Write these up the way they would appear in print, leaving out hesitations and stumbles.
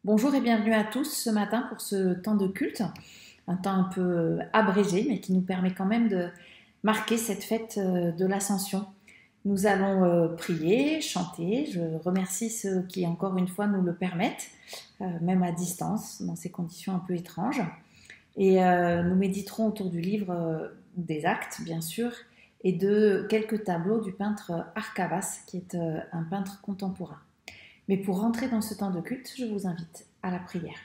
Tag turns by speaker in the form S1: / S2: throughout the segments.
S1: Bonjour et bienvenue à tous ce matin pour ce temps de culte, un temps un peu abrégé mais qui nous permet quand même de marquer cette fête de l'Ascension. Nous allons prier, chanter, je remercie ceux qui encore une fois nous le permettent, même à distance, dans ces conditions un peu étranges. Et nous méditerons autour du livre des Actes, bien sûr, et de quelques tableaux du peintre Arcabas, qui est un peintre contemporain. Mais pour rentrer dans ce temps de culte, je vous invite à la prière.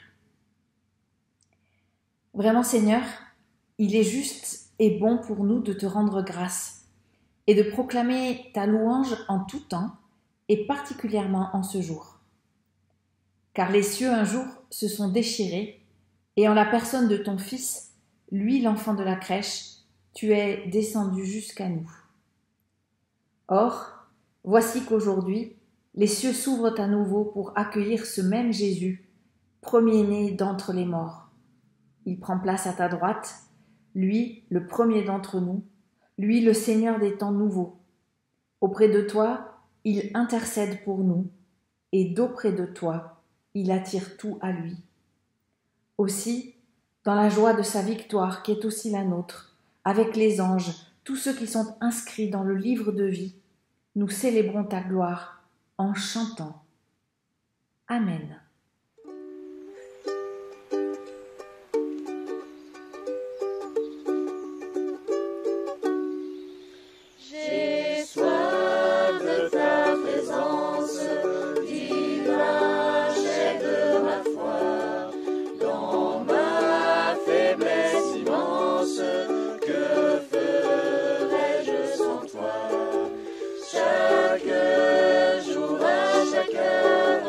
S1: Vraiment, Seigneur, il est juste et bon pour nous de te rendre grâce et de proclamer ta louange en tout temps et particulièrement en ce jour. Car les cieux un jour se sont déchirés et en la personne de ton Fils, lui l'enfant de la crèche, tu es descendu jusqu'à nous. Or, voici qu'aujourd'hui, les cieux s'ouvrent à nouveau pour accueillir ce même Jésus, premier-né d'entre les morts. Il prend place à ta droite, lui, le premier d'entre nous, lui, le Seigneur des temps nouveaux. Auprès de toi, il intercède pour nous, et d'auprès de toi, il attire tout à lui. Aussi, dans la joie de sa victoire, qui est aussi la nôtre, avec les anges, tous ceux qui sont inscrits dans le livre de vie, nous célébrons ta gloire en chantant. Amen.
S2: J'ai soif de ta présence, d'image et de ma foi, dans ma faiblesse immense, que ferais-je sans toi? Chaque jour, à chaque heure,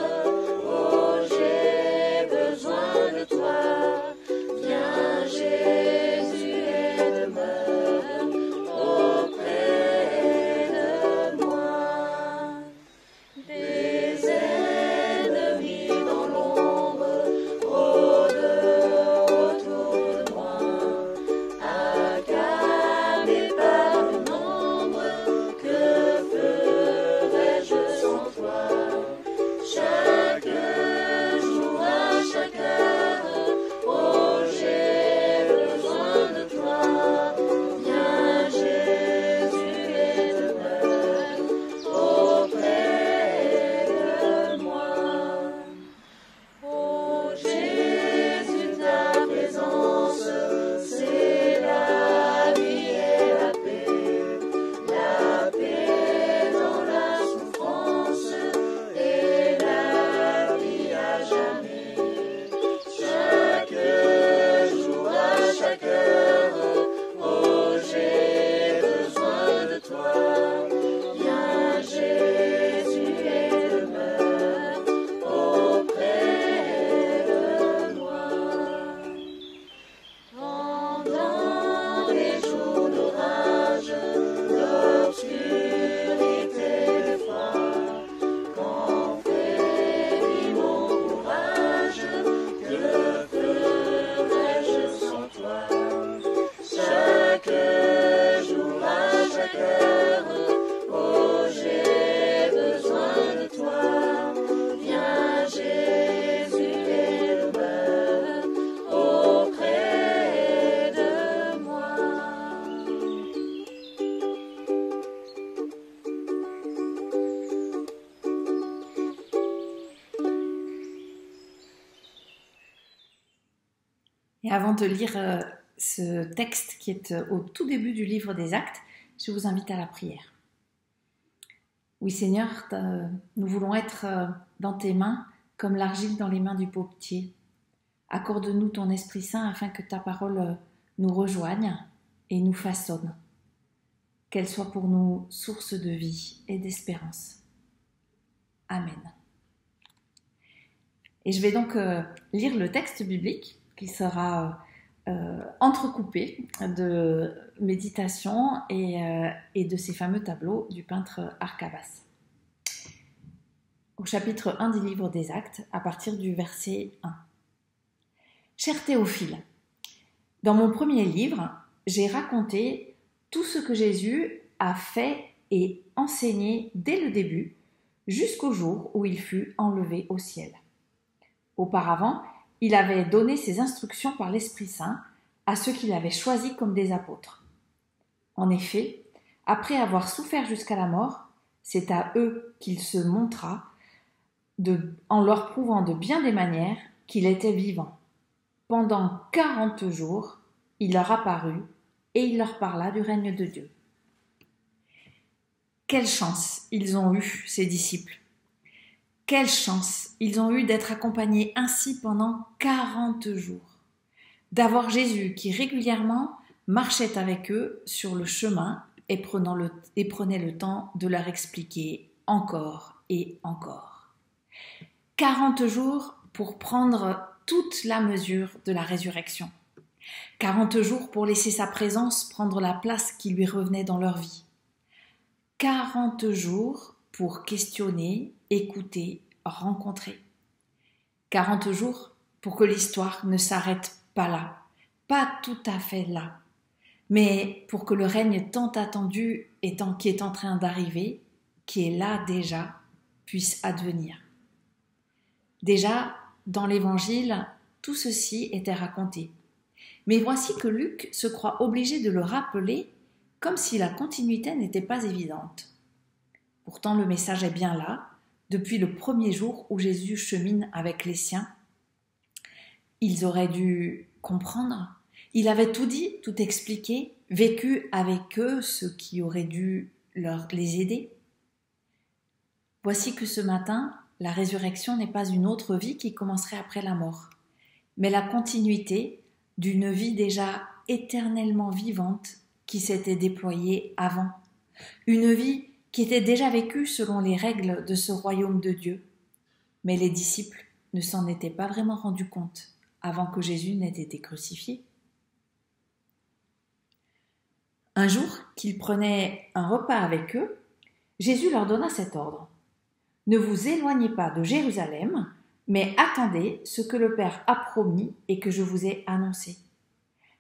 S2: oh, j'ai besoin de toi. Viens, Jésus, et demeure auprès de moi. Des ennemis dans l'ombre rôdent autour de moi, accablés par le nombre. Que ferais-je sans toi? Chaque jour, à chaque heure, oh, j'ai besoin de toi. Viens, Jésus, et demeure auprès de moi. Oh, Jésus, ta présence, c'est la vie et la paix dans la souffrance et la vie à jamais. Chaque jour, à chaque heure, oh, j'ai besoin de toi. Viens, Jésus, et demeure auprès de moi. Pendant les jours d'orage, d'obscurité, de froid, quand faiblit mon courage, que ferais-je sans toi? Chaque jour, à chaque heure, oh, j'ai besoin de toi. Viens, Jésus, et demeure auprès de moi.
S1: Et avant de lire ce texte qui est au tout début du livre des Actes, je vous invite à la prière. Oui Seigneur, nous voulons être dans tes mains comme l'argile dans les mains du potier. Accorde-nous ton Esprit Saint afin que ta parole nous rejoigne et nous façonne. Qu'elle soit pour nous source de vie et d'espérance. Amen. Et je vais donc lire le texte biblique qui sera entrecoupé de méditations et de ces fameux tableaux du peintre Arcabas. Au chapitre 1 du livre des Actes, à partir du verset 1. Cher Théophile, dans mon premier livre, j'ai raconté tout ce que Jésus a fait et enseigné dès le début, jusqu'au jour où il fut enlevé au ciel. Auparavant, il avait donné ses instructions par l'Esprit Saint à ceux qu'il avait choisis comme des apôtres. En effet, après avoir souffert jusqu'à la mort, c'est à eux qu'il se montra en leur prouvant de bien des manières qu'il était vivant. Pendant 40 jours, il leur apparut et il leur parla du règne de Dieu. Quelle chance ils ont eue, ces disciples! Quelle chance ils ont eu d'être accompagnés ainsi pendant 40 jours, d'avoir Jésus qui régulièrement marchait avec eux sur le chemin et prenait le temps de leur expliquer encore et encore. 40 jours pour prendre toute la mesure de la résurrection. 40 jours pour laisser sa présence prendre la place qui lui revenait dans leur vie. 40 jours pour questionner, écouter, rencontrer. 40 jours pour que l'histoire ne s'arrête pas là, pas tout à fait là, mais pour que le règne tant attendu qui est en train d'arriver, qui est là déjà, puisse advenir. Déjà, dans l'Évangile, tout ceci était raconté. Mais voici que Luc se croit obligé de le rappeler comme si la continuité n'était pas évidente. Pourtant, le message est bien là, depuis le premier jour où Jésus chemine avec les siens. Ils auraient dû comprendre. Il avait tout dit, tout expliqué, vécu avec eux ce qui aurait dû les aider. Voici que ce matin, la résurrection n'est pas une autre vie qui commencerait après la mort, mais la continuité d'une vie déjà éternellement vivante qui s'était déployée avant. Une vie qui était déjà vécue selon les règles de ce royaume de Dieu. Mais les disciples ne s'en étaient pas vraiment rendus compte avant que Jésus n'ait été crucifié. Un jour qu'ils prenaient un repas avec eux, Jésus leur donna cet ordre. « Ne vous éloignez pas de Jérusalem, mais attendez ce que le Père a promis et que je vous ai annoncé.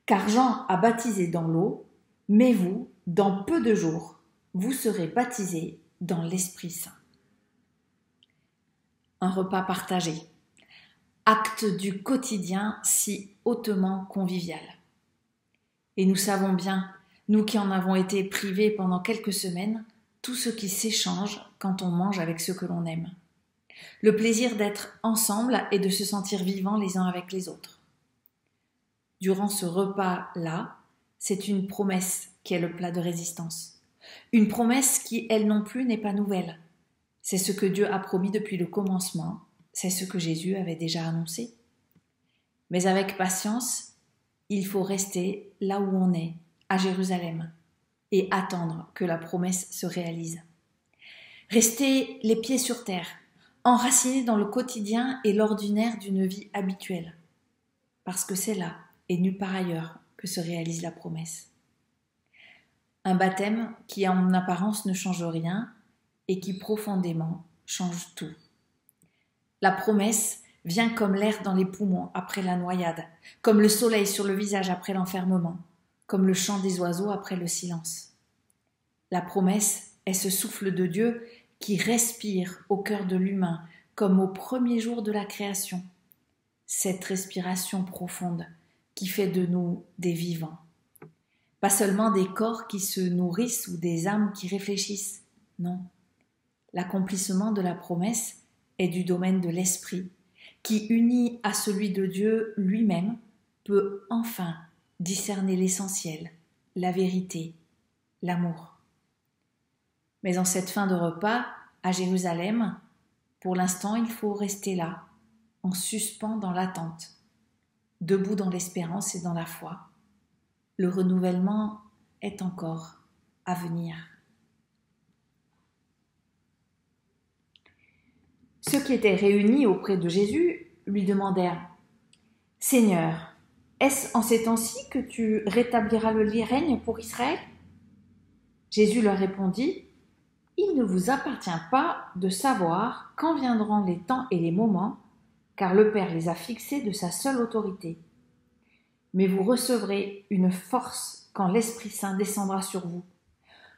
S1: Car Jean a baptisé dans l'eau, mais vous, dans peu de jours, vous serez baptisés dans l'Esprit Saint. » Un repas partagé, acte du quotidien si hautement convivial. Et nous savons bien, nous qui en avons été privés pendant quelques semaines, tout ce qui s'échange quand on mange avec ceux que l'on aime. Le plaisir d'être ensemble et de se sentir vivants les uns avec les autres. Durant ce repas-là, c'est une promesse qui est le plat de résistance. Une promesse qui, elle non plus, n'est pas nouvelle. C'est ce que Dieu a promis depuis le commencement, c'est ce que Jésus avait déjà annoncé. Mais avec patience, il faut rester là où on est, à Jérusalem, et attendre que la promesse se réalise. Rester les pieds sur terre, enraciné dans le quotidien et l'ordinaire d'une vie habituelle, parce que c'est là, et nulle part ailleurs, que se réalise la promesse. Un baptême qui en apparence ne change rien et qui profondément change tout. La promesse vient comme l'air dans les poumons après la noyade, comme le soleil sur le visage après l'enfermement, comme le chant des oiseaux après le silence. La promesse est ce souffle de Dieu qui respire au cœur de l'humain comme au premier jour de la création. Cette respiration profonde qui fait de nous des vivants. Pas seulement des corps qui se nourrissent ou des âmes qui réfléchissent, non. L'accomplissement de la promesse est du domaine de l'esprit, qui, uni à celui de Dieu lui-même, peut enfin discerner l'essentiel, la vérité, l'amour. Mais en cette fin de repas, à Jérusalem, pour l'instant, il faut rester là, en suspens dans l'attente, debout dans l'espérance et dans la foi. Le renouvellement est encore à venir. Ceux qui étaient réunis auprès de Jésus lui demandèrent « Seigneur, est-ce en ces temps-ci que tu rétabliras le règne pour Israël ?» Jésus leur répondit « Il ne vous appartient pas de savoir quand viendront les temps et les moments, car le Père les a fixés de sa seule autorité. Mais vous recevrez une force quand l'Esprit Saint descendra sur vous.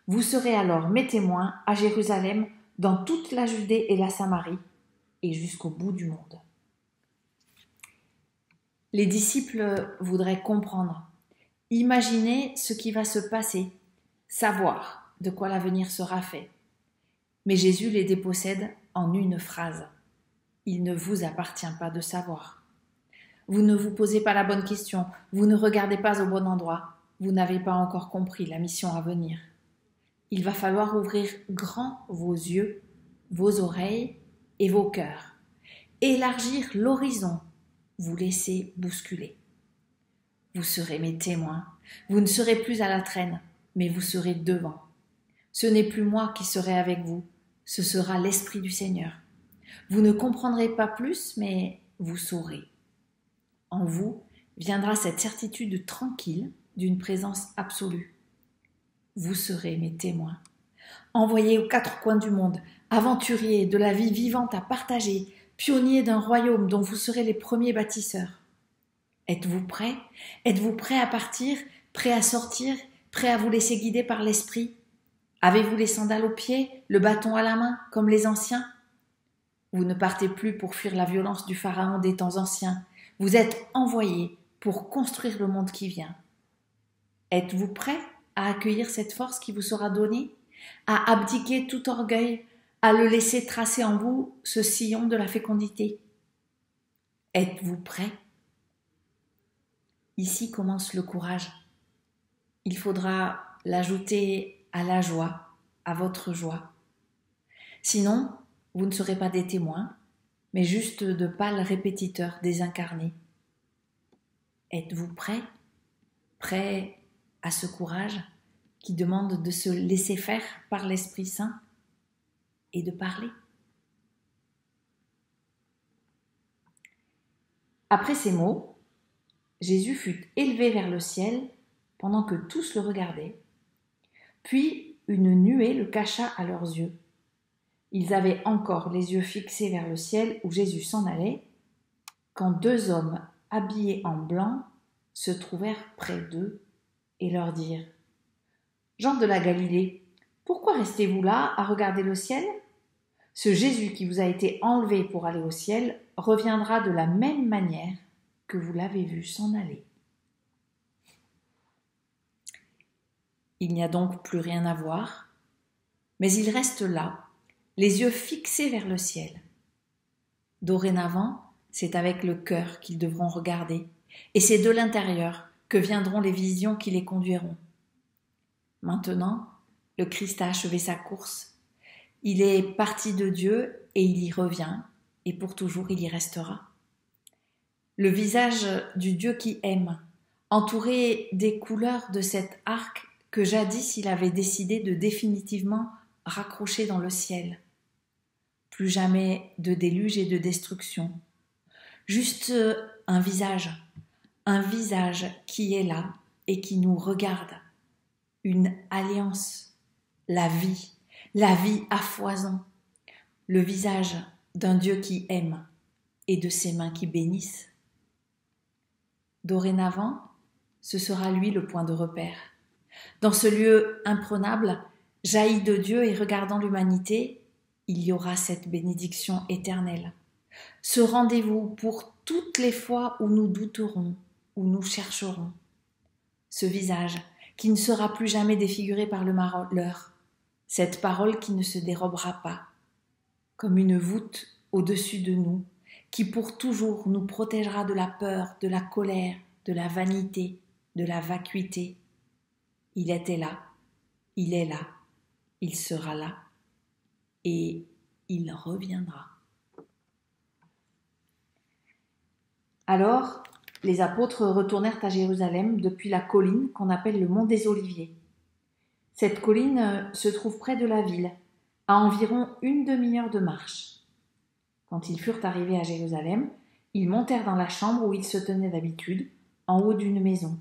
S1: Vous serez alors mes témoins à Jérusalem, dans toute la Judée et la Samarie, et jusqu'au bout du monde. » Les disciples voudraient comprendre, imaginer ce qui va se passer, savoir de quoi l'avenir sera fait. Mais Jésus les dépossède en une phrase. Il ne vous appartient pas de savoir. Vous ne vous posez pas la bonne question, vous ne regardez pas au bon endroit, vous n'avez pas encore compris la mission à venir. Il va falloir ouvrir grand vos yeux, vos oreilles et vos cœurs. Élargir l'horizon, vous laisser bousculer. Vous serez mes témoins, vous ne serez plus à la traîne, mais vous serez devant. Ce n'est plus moi qui serai avec vous, ce sera l'Esprit du Seigneur. Vous ne comprendrez pas plus, mais vous saurez. En vous viendra cette certitude tranquille d'une présence absolue. Vous serez mes témoins. Envoyés aux quatre coins du monde, aventuriers de la vie vivante à partager, pionniers d'un royaume dont vous serez les premiers bâtisseurs. Êtes-vous prêts ? Êtes-vous prêts à partir, prêts à sortir, prêts à vous laisser guider par l'Esprit ? Avez-vous les sandales aux pieds, le bâton à la main, comme les anciens ? Vous ne partez plus pour fuir la violence du Pharaon des temps anciens. Vous êtes envoyés pour construire le monde qui vient. Êtes-vous prêts à accueillir cette force qui vous sera donnée, à abdiquer tout orgueil, à le laisser tracer en vous ce sillon de la fécondité ? Êtes-vous prêts ? Ici commence le courage. Il faudra l'ajouter à la joie, à votre joie. Sinon, vous ne serez pas des témoins, mais juste de pâles répétiteurs désincarnés. Êtes-vous prêts ? Prêts à ce courage qui demande de se laisser faire par l'Esprit Saint et de parler ? Après ces mots, Jésus fut élevé vers le ciel pendant que tous le regardaient. Puis une nuée le cacha à leurs yeux. Ils avaient encore les yeux fixés vers le ciel où Jésus s'en allait, quand deux hommes habillés en blanc se trouvèrent près d'eux et leur dirent : « Gens de la Galilée, pourquoi restez-vous là à regarder le ciel ? Ce Jésus qui vous a été enlevé pour aller au ciel reviendra de la même manière que vous l'avez vu s'en aller. » Il n'y a donc plus rien à voir, mais il reste là, les yeux fixés vers le ciel. Dorénavant, c'est avec le cœur qu'ils devront regarder, et c'est de l'intérieur que viendront les visions qui les conduiront. Maintenant, le Christ a achevé sa course. Il est parti de Dieu et il y revient, et pour toujours il y restera. Le visage du Dieu qui aime, entouré des couleurs de cet arc que jadis il avait décidé de définitivement raccrocher dans le ciel. Plus jamais de déluge et de destruction. Juste un visage qui est là et qui nous regarde. Une alliance, la vie à foison. Le visage d'un Dieu qui aime et de ses mains qui bénissent. Dorénavant, ce sera lui le point de repère. Dans ce lieu imprenable, jailli de Dieu et regardant l'humanité, il y aura cette bénédiction éternelle. Ce rendez-vous pour toutes les fois où nous douterons, où nous chercherons. Ce visage qui ne sera plus jamais défiguré par le malheur. Cette parole qui ne se dérobera pas, comme une voûte au-dessus de nous, qui pour toujours nous protégera de la peur, de la colère, de la vanité, de la vacuité. Il était là, il est là, il sera là, et il reviendra. Alors, les apôtres retournèrent à Jérusalem depuis la colline qu'on appelle le Mont des Oliviers. Cette colline se trouve près de la ville, à environ une demi-heure de marche. Quand ils furent arrivés à Jérusalem, ils montèrent dans la chambre où ils se tenaient d'habitude, en haut d'une maison.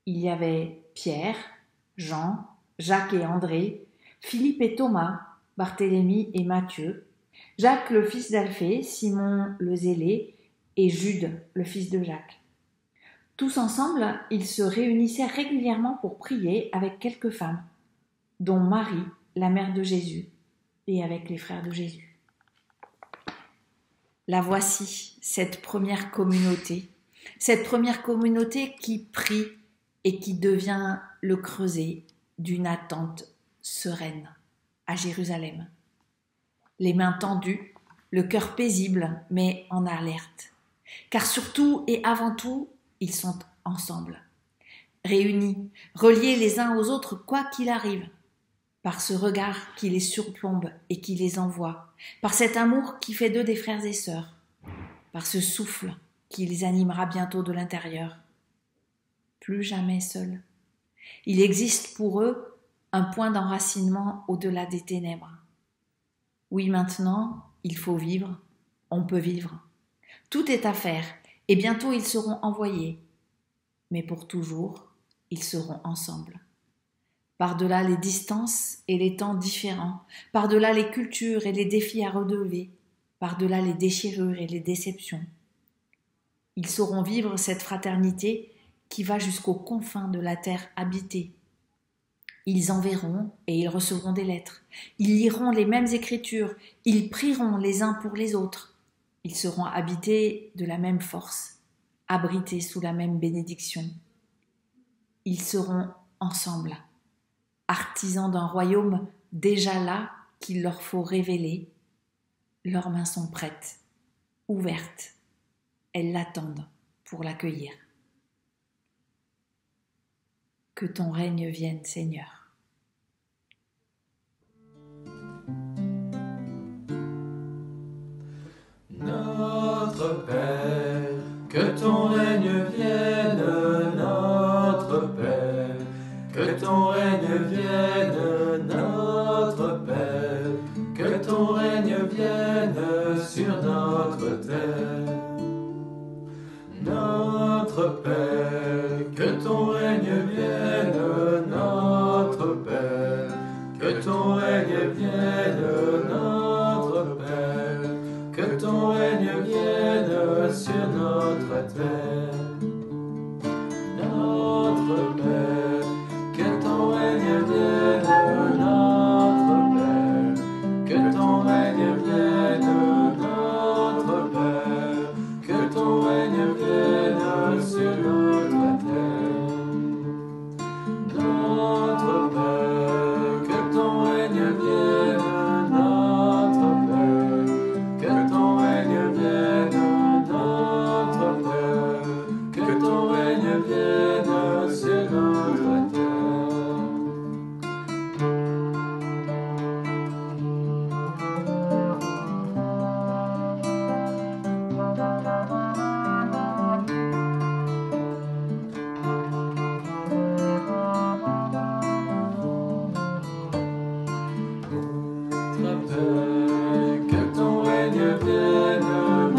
S1: Il y avait Pierre, Jean, Jacques et André, Philippe et Thomas, Barthélemy et Matthieu, Jacques le fils d'Alphée, Simon le Zélé et Jude le fils de Jacques. Tous ensemble, ils se réunissaient régulièrement pour prier avec quelques femmes, dont Marie, la mère de Jésus, et avec les frères de Jésus. La voici, cette première communauté, Cette première communauté qui prie et qui devient le creuset d'une attente sereine à Jérusalem. Les mains tendues, le cœur paisible mais en alerte. Car surtout et avant tout, ils sont ensemble, réunis, reliés les uns aux autres quoi qu'il arrive, par ce regard qui les surplombe et qui les envoie, par cet amour qui fait d'eux des frères et sœurs, par ce souffle qui les animera bientôt de l'intérieur. Plus jamais seuls. Il existe pour eux un point d'enracinement au-delà des ténèbres. Oui, maintenant, il faut vivre, on peut vivre. Tout est à faire, et bientôt ils seront envoyés. Mais pour toujours, ils seront ensemble. Par-delà les distances et les temps différents, par-delà les cultures et les défis à relever, par-delà les déchirures et les déceptions. Ils sauront vivre cette fraternité qui va jusqu'aux confins de la terre habitée. Ils enverront et ils recevront des lettres. Ils liront les mêmes écritures. Ils prieront les uns pour les autres. Ils seront habités de la même force, abrités sous la même bénédiction. Ils seront ensemble, artisans d'un royaume déjà là qu'il leur faut révéler. Leurs mains sont prêtes, ouvertes. Elles l'attendent pour l'accueillir. Que ton règne vienne, Seigneur.
S3: Notre Père, que ton règne vienne, notre Père, que ton règne vienne, notre Père, que ton règne vienne sur notre terre. Notre Père, que ton règne vienne, notre Père, que ton règne vienne, notre Père, que ton règne vienne sur notre terre. Notre Père, que ton règne vienne, notre Père, que ton règne vienne, notre Père, que ton règne vienne sur notre terre. Notre Père, que ton règne vienne, notre Père, que ton règne vienne, notre Père, que ton règne vienne sur notre terre. Que ton règne vienne, notre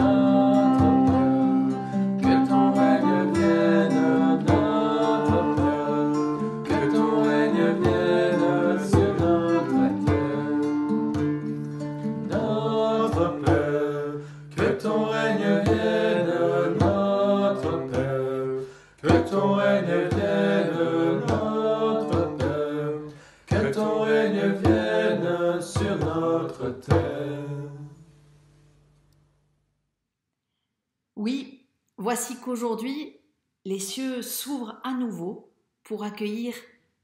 S3: Père, que ton règne vienne, notre Père, que ton règne vienne sur notre terre. Notre Père, que ton règne vienne, notre Père, que ton règne vienne, notre Père, que ton règne vienne sur notre terre.
S1: Oui, voici qu'aujourd'hui, les cieux s'ouvrent à nouveau pour accueillir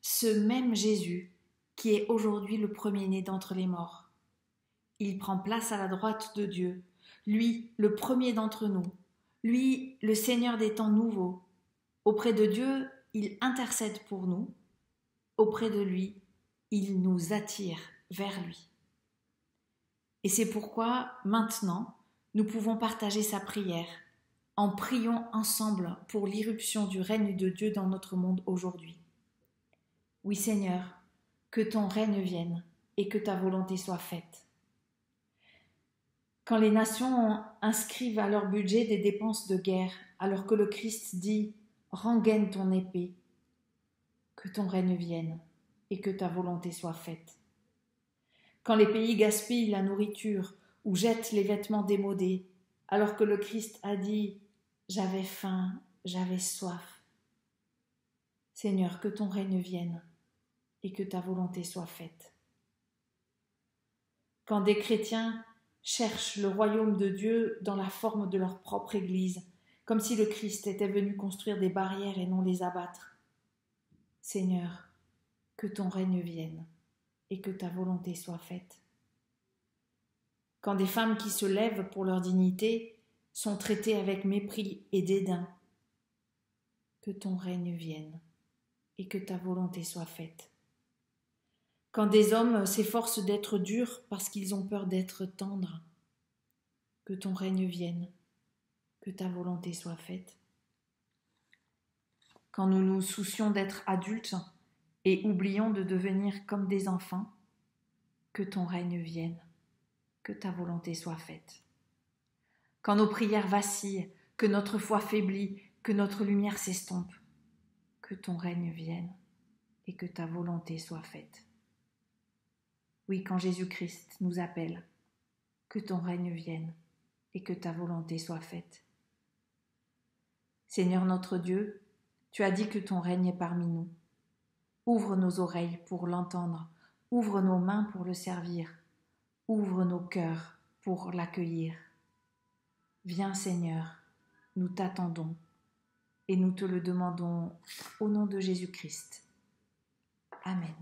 S1: ce même Jésus qui est aujourd'hui le premier-né d'entre les morts. Il prend place à la droite de Dieu, lui, le premier d'entre nous, lui, le Seigneur des temps nouveaux. Auprès de Dieu, il intercède pour nous. Auprès de lui, il nous attire vers lui. Et c'est pourquoi, maintenant, nous pouvons partager sa prière en priant ensemble pour l'irruption du règne de Dieu dans notre monde aujourd'hui. Oui Seigneur, que ton règne vienne et que ta volonté soit faite. Quand les nations inscrivent à leur budget des dépenses de guerre, alors que le Christ dit « Rengaine ton épée », que ton règne vienne et que ta volonté soit faite. Quand les pays gaspillent la nourriture ou jettent les vêtements démodés, alors que le Christ a dit « J'avais faim, j'avais soif ». Seigneur, que ton règne vienne et que ta volonté soit faite. Quand des chrétiens cherchent le royaume de Dieu dans la forme de leur propre Église, comme si le Christ était venu construire des barrières et non les abattre. Seigneur, que ton règne vienne et que ta volonté soit faite. Quand des femmes qui se lèvent pour leur dignité sont traitées avec mépris et dédain, que ton règne vienne et que ta volonté soit faite. Quand des hommes s'efforcent d'être durs parce qu'ils ont peur d'être tendres, que ton règne vienne, que ta volonté soit faite. Quand nous nous soucions d'être adultes et oublions de devenir comme des enfants, que ton règne vienne, que ta volonté soit faite. Quand nos prières vacillent, que notre foi faiblit, que notre lumière s'estompe, que ton règne vienne et que ta volonté soit faite. Oui, quand Jésus-Christ nous appelle, que ton règne vienne et que ta volonté soit faite. Seigneur notre Dieu, tu as dit que ton règne est parmi nous. Ouvre nos oreilles pour l'entendre, ouvre nos mains pour le servir, ouvre nos cœurs pour l'accueillir. Viens Seigneur, nous t'attendons et nous te le demandons au nom de Jésus-Christ. Amen.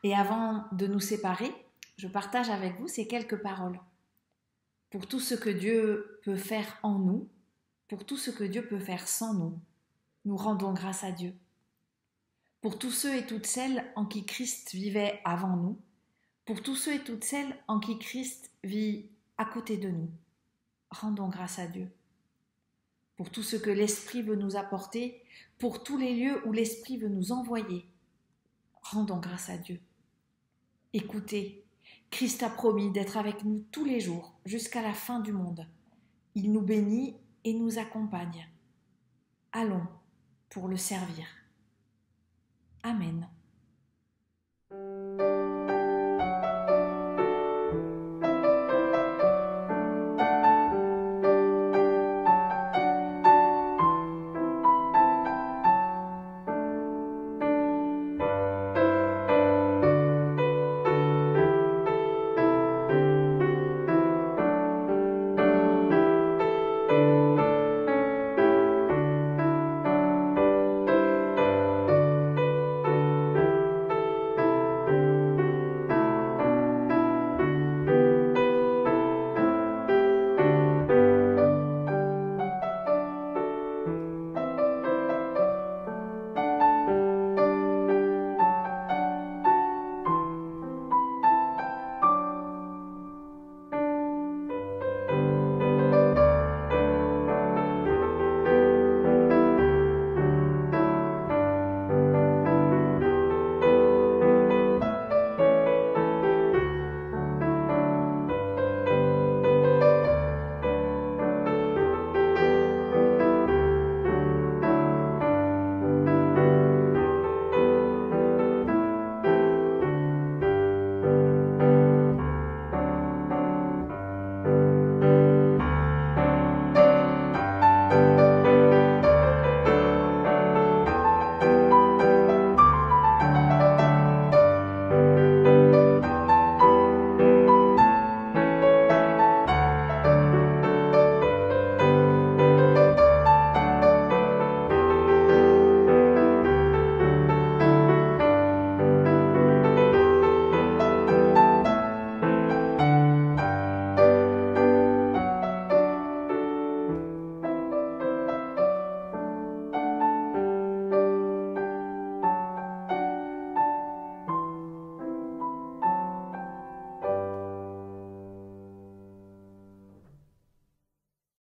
S1: Et avant de nous séparer, je partage avec vous ces quelques paroles. Pour tout ce que Dieu peut faire en nous, pour tout ce que Dieu peut faire sans nous, nous rendons grâce à Dieu. Pour tous ceux et toutes celles en qui Christ vivait avant nous, pour tous ceux et toutes celles en qui Christ vit à côté de nous, rendons grâce à Dieu. Pour tout ce que l'Esprit veut nous apporter, pour tous les lieux où l'Esprit veut nous envoyer, rendons grâce à Dieu. Écoutez, Christ a promis d'être avec nous tous les jours jusqu'à la fin du monde. Il nous bénit et nous accompagne. Allons pour le servir. Amen.